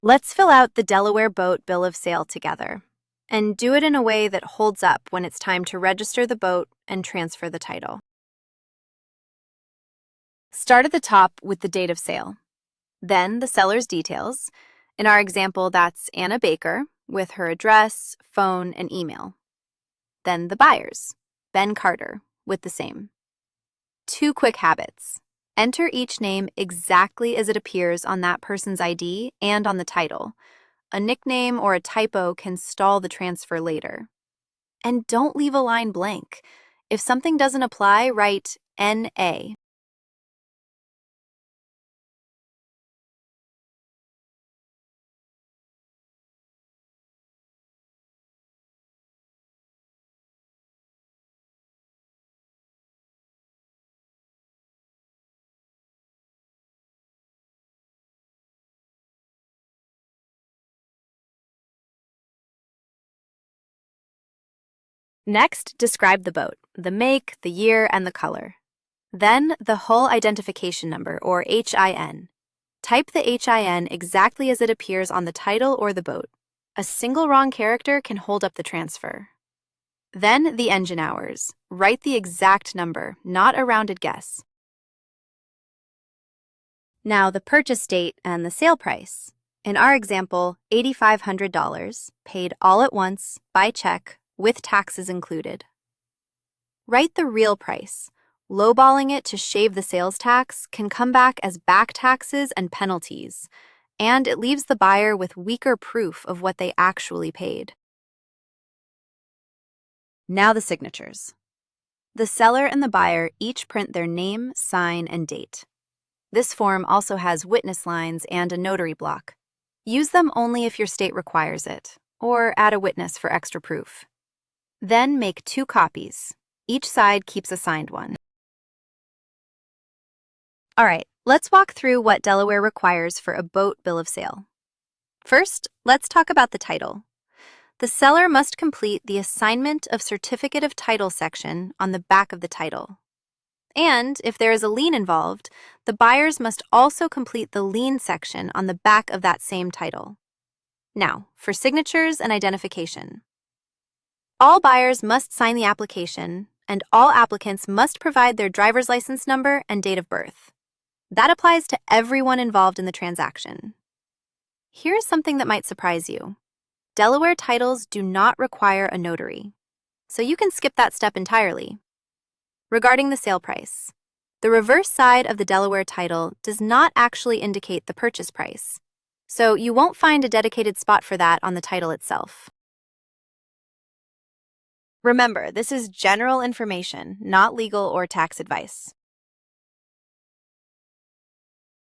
Let's fill out the Delaware boat bill of sale together, and do it in a way that holds up when it's time to register the boat and transfer the title. Start at the top with the date of sale, then the seller's details. In our example, that's Anna Baker with her address, phone, and email. Then the buyers, Ben Carter, with the same. 2 quick habits. Enter each name exactly as it appears on that person's ID and on the title. A nickname or a typo can stall the transfer later. And don't leave a line blank. If something doesn't apply, write NA. Next, describe the boat, the make, the year, and the color. Then, the hull identification number, or HIN. Type the HIN exactly as it appears on the title or the boat. A single wrong character can hold up the transfer. Then, the engine hours. Write the exact number, not a rounded guess. Now, the purchase date and the sale price. In our example, $8,500, paid all at once, by check, with taxes included. Write the real price. Lowballing it to shave the sales tax can come back as back taxes and penalties, and it leaves the buyer with weaker proof of what they actually paid. Now the signatures. The seller and the buyer each print their name, sign, and date. This form also has witness lines and a notary block. Use them only if your state requires it, or add a witness for extra proof. Then make 2 copies. Each side keeps a signed one. All right, let's walk through what Delaware requires for a boat bill of sale. First, let's talk about the title. The seller must complete the Assignment of Certificate of Title section on the back of the title. And if there is a lien involved, the buyers must also complete the lien section on the back of that same title. Now, for signatures and identification. All buyers must sign the application, and all applicants must provide their driver's license number and date of birth. That applies to everyone involved in the transaction. Here's something that might surprise you. Delaware titles do not require a notary, so you can skip that step entirely. Regarding the sale price, the reverse side of the Delaware title does not actually indicate the purchase price, so you won't find a dedicated spot for that on the title itself. Remember, this is general information, not legal or tax advice.